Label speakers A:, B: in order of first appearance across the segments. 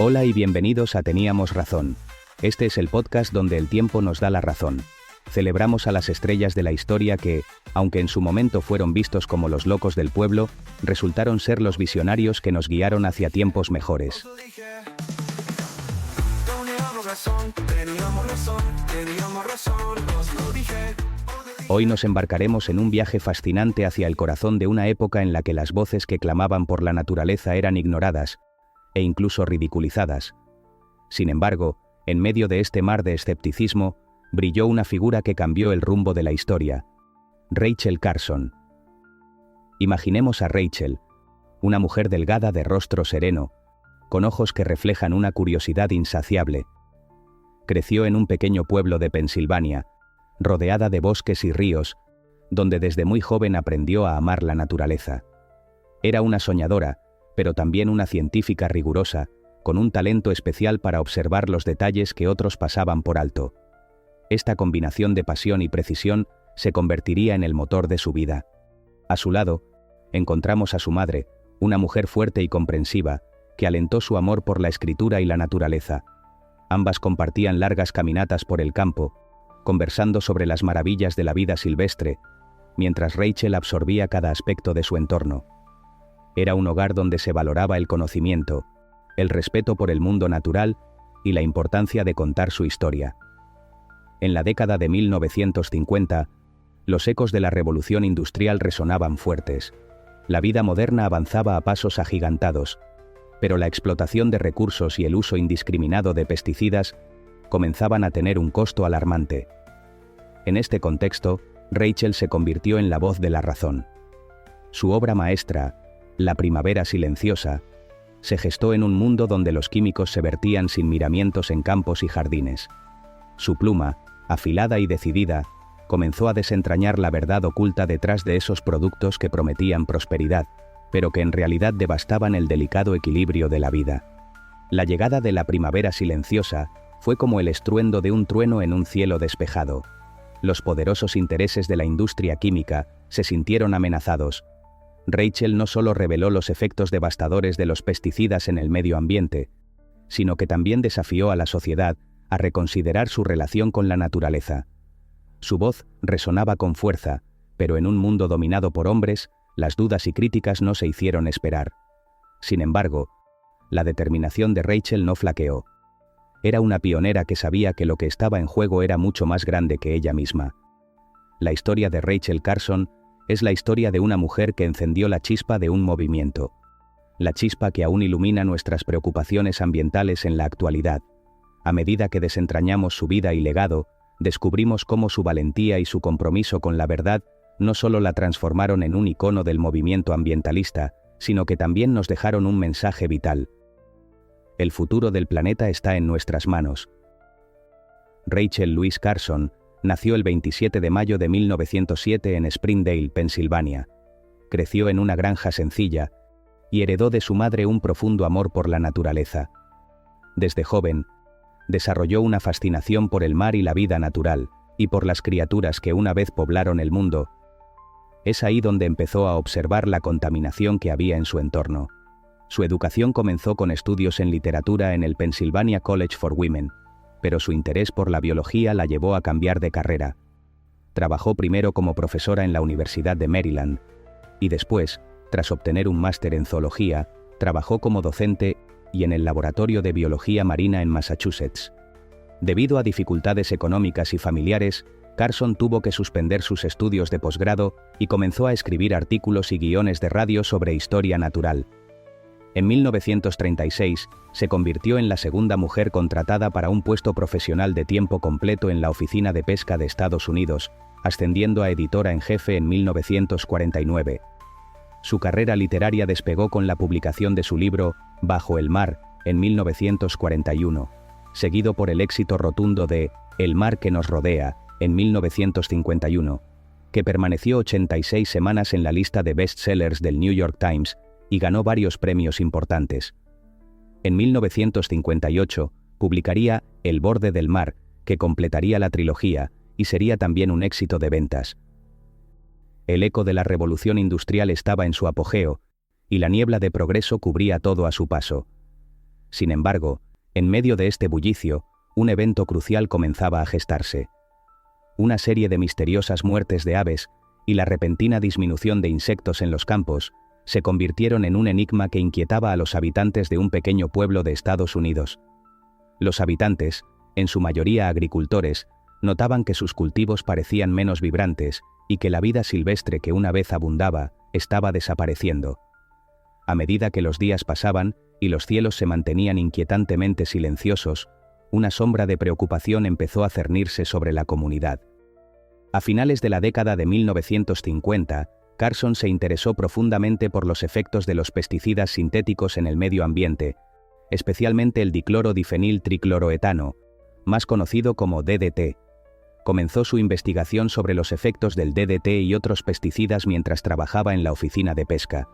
A: Hola y bienvenidos a Teníamos Razón. Este es el podcast donde el tiempo nos da la razón. Celebramos a las estrellas de la historia que, aunque en su momento fueron vistos como los locos del pueblo, resultaron ser los visionarios que nos guiaron hacia tiempos mejores. Hoy nos embarcaremos en un viaje fascinante hacia el corazón de una época en la que las voces que clamaban por la naturaleza eran ignoradas, e incluso ridiculizadas. Sin embargo, en medio de este mar de escepticismo, brilló una figura que cambió el rumbo de la historia: Rachel Carson. Imaginemos a Rachel, una mujer delgada de rostro sereno, con ojos que reflejan una curiosidad insaciable. Creció en un pequeño pueblo de Pensilvania, rodeada de bosques y ríos, donde desde muy joven aprendió a amar la naturaleza. Era una soñadora, pero también una científica rigurosa, con un talento especial para observar los detalles que otros pasaban por alto. Esta combinación de pasión y precisión se convertiría en el motor de su vida. A su lado, encontramos a su madre, una mujer fuerte y comprensiva, que alentó su amor por la escritura y la naturaleza. Ambas compartían largas caminatas por el campo, conversando sobre las maravillas de la vida silvestre, mientras Rachel absorbía cada aspecto de su entorno. Era un hogar donde se valoraba el conocimiento, el respeto por el mundo natural y la importancia de contar su historia. En la década de 1950, los ecos de la revolución industrial resonaban fuertes. La vida moderna avanzaba a pasos agigantados, pero la explotación de recursos y el uso indiscriminado de pesticidas comenzaban a tener un costo alarmante. En este contexto, Rachel se convirtió en la voz de la razón. Su obra maestra, La primavera silenciosa, se gestó en un mundo donde los químicos se vertían sin miramientos en campos y jardines. Su pluma, afilada y decidida, comenzó a desentrañar la verdad oculta detrás de esos productos que prometían prosperidad, pero que en realidad devastaban el delicado equilibrio de la vida. La llegada de la primavera silenciosa fue como el estruendo de un trueno en un cielo despejado. Los poderosos intereses de la industria química se sintieron amenazados. Rachel no solo reveló los efectos devastadores de los pesticidas en el medio ambiente, sino que también desafió a la sociedad a reconsiderar su relación con la naturaleza. Su voz resonaba con fuerza, pero en un mundo dominado por hombres, las dudas y críticas no se hicieron esperar. Sin embargo, la determinación de Rachel no flaqueó. Era una pionera que sabía que lo que estaba en juego era mucho más grande que ella misma. La historia de Rachel Carson es la historia de una mujer que encendió la chispa de un movimiento. La chispa que aún ilumina nuestras preocupaciones ambientales en la actualidad. A medida que desentrañamos su vida y legado, descubrimos cómo su valentía y su compromiso con la verdad no solo la transformaron en un icono del movimiento ambientalista, sino que también nos dejaron un mensaje vital. El futuro del planeta está en nuestras manos. Rachel Louise Carson nació el 27 de mayo de 1907 en Springdale, Pensilvania. Creció en una granja sencilla y heredó de su madre un profundo amor por la naturaleza. Desde joven, desarrolló una fascinación por el mar y la vida natural, y por las criaturas que una vez poblaron el mundo. Es ahí donde empezó a observar la contaminación que había en su entorno. Su educación comenzó con estudios en literatura en el Pennsylvania College for Women, pero su interés por la biología la llevó a cambiar de carrera. Trabajó primero como profesora en la Universidad de Maryland, y después, tras obtener un máster en zoología, trabajó como docente y en el Laboratorio de Biología Marina en Massachusetts. Debido a dificultades económicas y familiares, Carson tuvo que suspender sus estudios de posgrado y comenzó a escribir artículos y guiones de radio sobre historia natural. En 1936, se convirtió en la segunda mujer contratada para un puesto profesional de tiempo completo en la Oficina de Pesca de Estados Unidos, ascendiendo a editora en jefe en 1949. Su carrera literaria despegó con la publicación de su libro, Bajo el mar, en 1941, seguido por el éxito rotundo de El mar que nos rodea, en 1951, que permaneció 86 semanas en la lista de bestsellers del New York Times y ganó varios premios importantes. En 1958, publicaría El borde del mar, que completaría la trilogía y sería también un éxito de ventas. El eco de la revolución industrial estaba en su apogeo, y la niebla de progreso cubría todo a su paso. Sin embargo, en medio de este bullicio, un evento crucial comenzaba a gestarse. Una serie de misteriosas muertes de aves y la repentina disminución de insectos en los campos se convirtieron en un enigma que inquietaba a los habitantes de un pequeño pueblo de Estados Unidos. Los habitantes, en su mayoría agricultores, notaban que sus cultivos parecían menos vibrantes y que la vida silvestre que una vez abundaba estaba desapareciendo. A medida que los días pasaban y los cielos se mantenían inquietantemente silenciosos, una sombra de preocupación empezó a cernirse sobre la comunidad. A finales de la década de 1950, Carson se interesó profundamente por los efectos de los pesticidas sintéticos en el medio ambiente, especialmente el diclorodifeniltricloroetano, más conocido como DDT. Comenzó su investigación sobre los efectos del DDT y otros pesticidas mientras trabajaba en la oficina de pesca.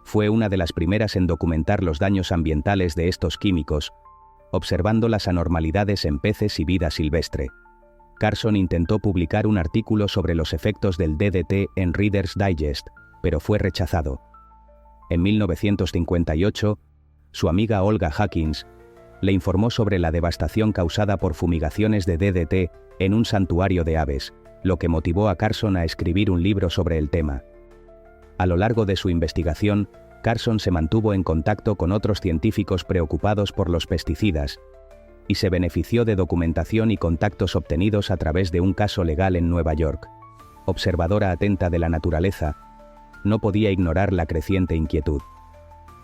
A: Fue una de las primeras en documentar los daños ambientales de estos químicos, observando las anormalidades en peces y vida silvestre. Carson intentó publicar un artículo sobre los efectos del DDT en Reader's Digest, pero fue rechazado. En 1958, su amiga Olga Hawkins le informó sobre la devastación causada por fumigaciones de DDT en un santuario de aves, lo que motivó a Carson a escribir un libro sobre el tema. A lo largo de su investigación, Carson se mantuvo en contacto con otros científicos preocupados por los pesticidas y se benefició de documentación y contactos obtenidos a través de un caso legal en Nueva York. Observadora atenta de la naturaleza, no podía ignorar la creciente inquietud.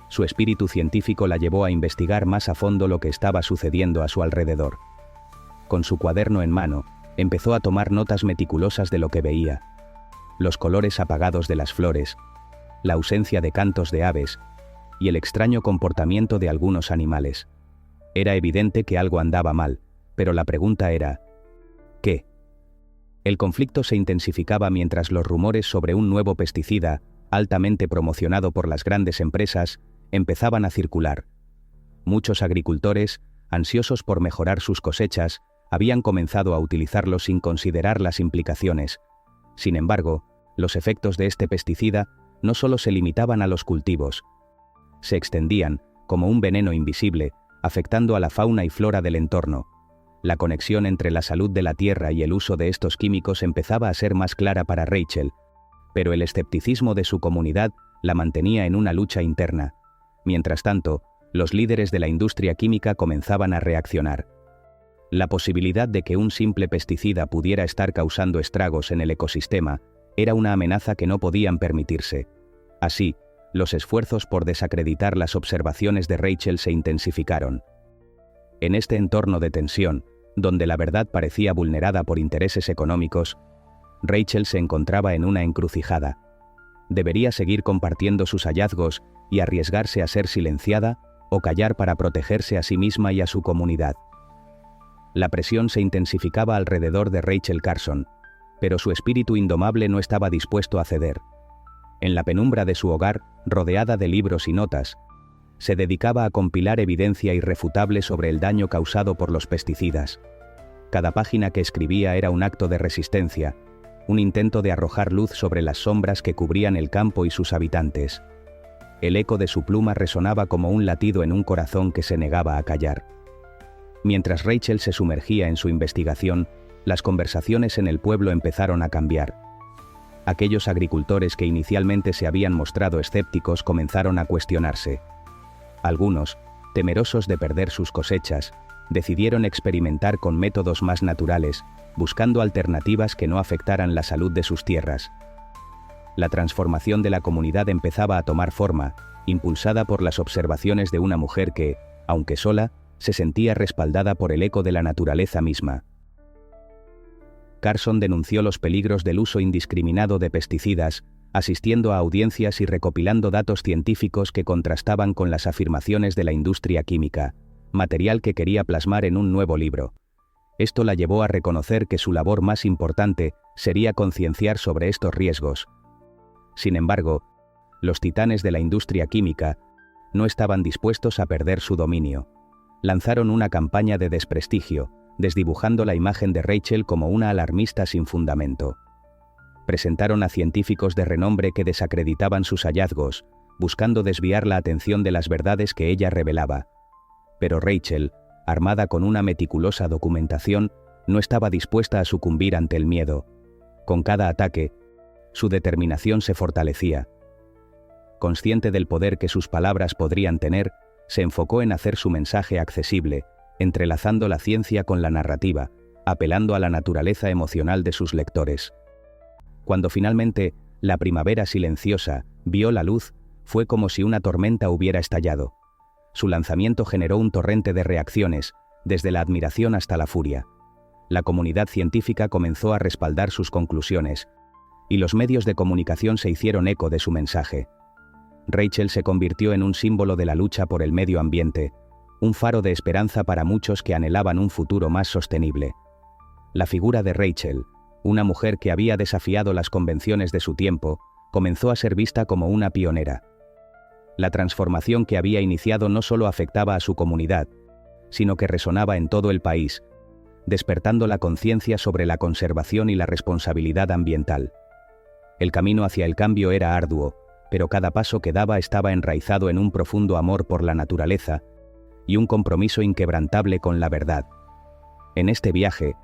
A: Su espíritu científico la llevó a investigar más a fondo lo que estaba sucediendo a su alrededor. Con su cuaderno en mano, empezó a tomar notas meticulosas de lo que veía. Los colores apagados de las flores, la ausencia de cantos de aves y el extraño comportamiento de algunos animales. Era evidente que algo andaba mal, pero la pregunta era, ¿qué? El conflicto se intensificaba mientras los rumores sobre un nuevo pesticida, altamente promocionado por las grandes empresas, empezaban a circular. Muchos agricultores, ansiosos por mejorar sus cosechas, habían comenzado a utilizarlo sin considerar las implicaciones. Sin embargo, los efectos de este pesticida no solo se limitaban a los cultivos. Se extendían, como un veneno invisible, afectando a la fauna y flora del entorno. La conexión entre la salud de la tierra y el uso de estos químicos empezaba a ser más clara para Rachel, pero el escepticismo de su comunidad la mantenía en una lucha interna. Mientras tanto, los líderes de la industria química comenzaban a reaccionar. La posibilidad de que un simple pesticida pudiera estar causando estragos en el ecosistema era una amenaza que no podían permitirse. Así, los esfuerzos por desacreditar las observaciones de Rachel se intensificaron. En este entorno de tensión, donde la verdad parecía vulnerada por intereses económicos, Rachel se encontraba en una encrucijada. ¿Debería seguir compartiendo sus hallazgos y arriesgarse a ser silenciada, o callar para protegerse a sí misma y a su comunidad? La presión se intensificaba alrededor de Rachel Carson, pero su espíritu indomable no estaba dispuesto a ceder. En la penumbra de su hogar, rodeada de libros y notas, se dedicaba a compilar evidencia irrefutable sobre el daño causado por los pesticidas. Cada página que escribía era un acto de resistencia, un intento de arrojar luz sobre las sombras que cubrían el campo y sus habitantes. El eco de su pluma resonaba como un latido en un corazón que se negaba a callar. Mientras Rachel se sumergía en su investigación, las conversaciones en el pueblo empezaron a cambiar. Aquellos agricultores que inicialmente se habían mostrado escépticos comenzaron a cuestionarse. Algunos, temerosos de perder sus cosechas, decidieron experimentar con métodos más naturales, buscando alternativas que no afectaran la salud de sus tierras. La transformación de la comunidad empezaba a tomar forma, impulsada por las observaciones de una mujer que, aunque sola, se sentía respaldada por el eco de la naturaleza misma. Carson denunció los peligros del uso indiscriminado de pesticidas, asistiendo a audiencias y recopilando datos científicos que contrastaban con las afirmaciones de la industria química, material que quería plasmar en un nuevo libro. Esto la llevó a reconocer que su labor más importante sería concienciar sobre estos riesgos. Sin embargo, los titanes de la industria química no estaban dispuestos a perder su dominio. Lanzaron una campaña de desprestigio, desdibujando la imagen de Rachel como una alarmista sin fundamento. Presentaron a científicos de renombre que desacreditaban sus hallazgos, buscando desviar la atención de las verdades que ella revelaba. Pero Rachel, armada con una meticulosa documentación, no estaba dispuesta a sucumbir ante el miedo. Con cada ataque, su determinación se fortalecía. Consciente del poder que sus palabras podrían tener, se enfocó en hacer su mensaje accesible, entrelazando la ciencia con la narrativa, apelando a la naturaleza emocional de sus lectores. Cuando finalmente La primavera silenciosa vio la luz, fue como si una tormenta hubiera estallado. Su lanzamiento generó un torrente de reacciones, desde la admiración hasta la furia. La comunidad científica comenzó a respaldar sus conclusiones, y los medios de comunicación se hicieron eco de su mensaje. Rachel se convirtió en un símbolo de la lucha por el medio ambiente, un faro de esperanza para muchos que anhelaban un futuro más sostenible. La figura de Rachel, una mujer que había desafiado las convenciones de su tiempo, comenzó a ser vista como una pionera. La transformación que había iniciado no solo afectaba a su comunidad, sino que resonaba en todo el país, despertando la conciencia sobre la conservación y la responsabilidad ambiental. El camino hacia el cambio era arduo, pero cada paso que daba estaba enraizado en un profundo amor por la naturaleza y un compromiso inquebrantable con la verdad. En este viaje,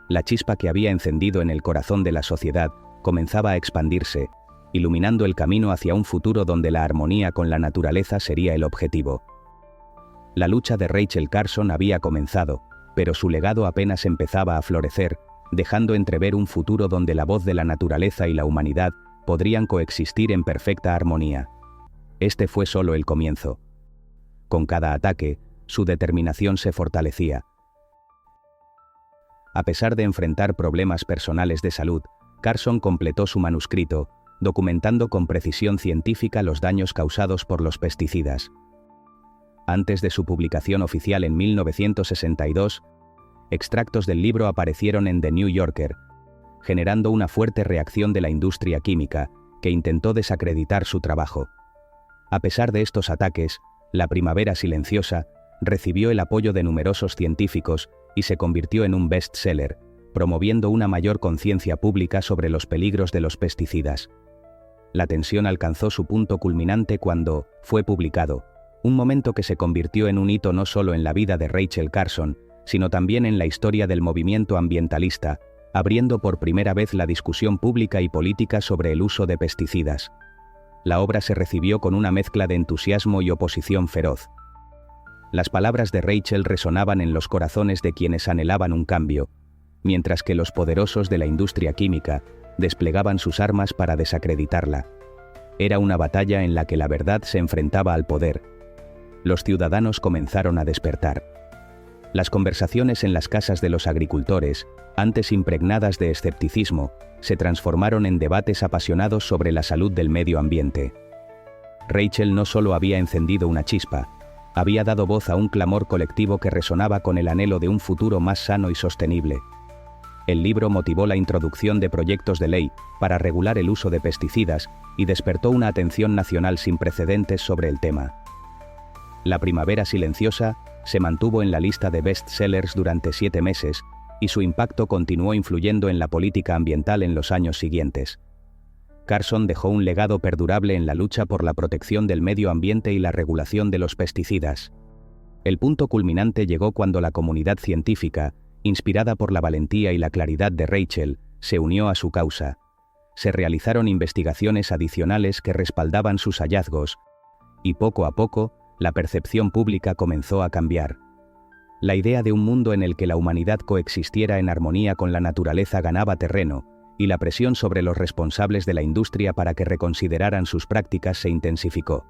A: la chispa que había encendido en el corazón de la sociedad comenzaba a expandirse, iluminando el camino hacia un futuro donde la armonía con la naturaleza sería el objetivo. La lucha de Rachel Carson había comenzado, pero su legado apenas empezaba a florecer, dejando entrever un futuro donde la voz de la naturaleza y la humanidad podrían coexistir en perfecta armonía. Este fue solo el comienzo. Con cada ataque, su determinación se fortalecía. A pesar de enfrentar problemas personales de salud, Carson completó su manuscrito, documentando con precisión científica los daños causados por los pesticidas. Antes de su publicación oficial en 1962, extractos del libro aparecieron en The New Yorker, generando una fuerte reacción de la industria química, que intentó desacreditar su trabajo. A pesar de estos ataques, La primavera silenciosa recibió el apoyo de numerosos científicos y se convirtió en un bestseller, promoviendo una mayor conciencia pública sobre los peligros de los pesticidas. La tensión alcanzó su punto culminante cuando fue publicado, un momento que se convirtió en un hito no solo en la vida de Rachel Carson, sino también en la historia del movimiento ambientalista, abriendo por primera vez la discusión pública y política sobre el uso de pesticidas. La obra se recibió con una mezcla de entusiasmo y oposición feroz. Las palabras de Rachel resonaban en los corazones de quienes anhelaban un cambio, mientras que los poderosos de la industria química desplegaban sus armas para desacreditarla. Era una batalla en la que la verdad se enfrentaba al poder. Los ciudadanos comenzaron a despertar. Las conversaciones en las casas de los agricultores, antes impregnadas de escepticismo, se transformaron en debates apasionados sobre la salud del medio ambiente. Rachel no solo había encendido una chispa, había dado voz a un clamor colectivo que resonaba con el anhelo de un futuro más sano y sostenible. El libro motivó la introducción de proyectos de ley para regular el uso de pesticidas y despertó una atención nacional sin precedentes sobre el tema. La primavera silenciosa se mantuvo en la lista de bestsellers durante 7 meses, y su impacto continuó influyendo en la política ambiental en los años siguientes. Carson dejó un legado perdurable en la lucha por la protección del medio ambiente y la regulación de los pesticidas. El punto culminante llegó cuando la comunidad científica, inspirada por la valentía y la claridad de Rachel, se unió a su causa. Se realizaron investigaciones adicionales que respaldaban sus hallazgos, y poco a poco, la percepción pública comenzó a cambiar. La idea de un mundo en el que la humanidad coexistiera en armonía con la naturaleza ganaba terreno, y la presión sobre los responsables de la industria para que reconsideraran sus prácticas se intensificó.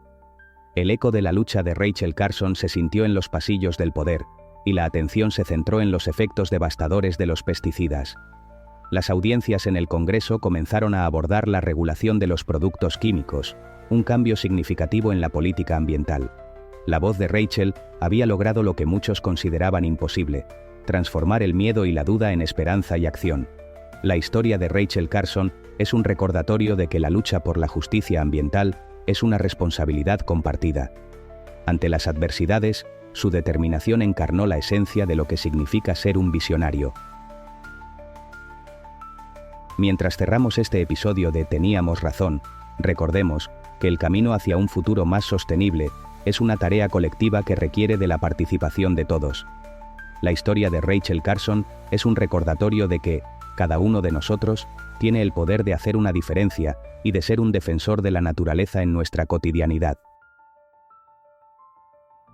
A: El eco de la lucha de Rachel Carson se sintió en los pasillos del poder, y la atención se centró en los efectos devastadores de los pesticidas. Las audiencias en el Congreso comenzaron a abordar la regulación de los productos químicos, un cambio significativo en la política ambiental. La voz de Rachel había logrado lo que muchos consideraban imposible: transformar el miedo y la duda en esperanza y acción. La historia de Rachel Carson es un recordatorio de que la lucha por la justicia ambiental es una responsabilidad compartida. Ante las adversidades, su determinación encarnó la esencia de lo que significa ser un visionario. Mientras cerramos este episodio de Teníamos razón, recordemos que el camino hacia un futuro más sostenible es una tarea colectiva que requiere de la participación de todos. La historia de Rachel Carson es un recordatorio de que, cada uno de nosotros, tiene el poder de hacer una diferencia y de ser un defensor de la naturaleza en nuestra cotidianidad.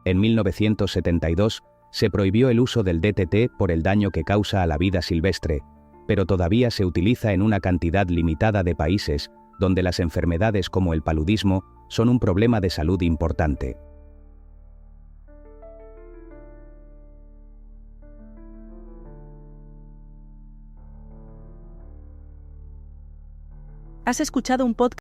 A: En 1972, se prohibió el uso del DDT por el daño que causa a la vida silvestre, pero todavía se utiliza en una cantidad limitada de países donde las enfermedades como el paludismo son un problema de salud importante.
B: Has escuchado un podcast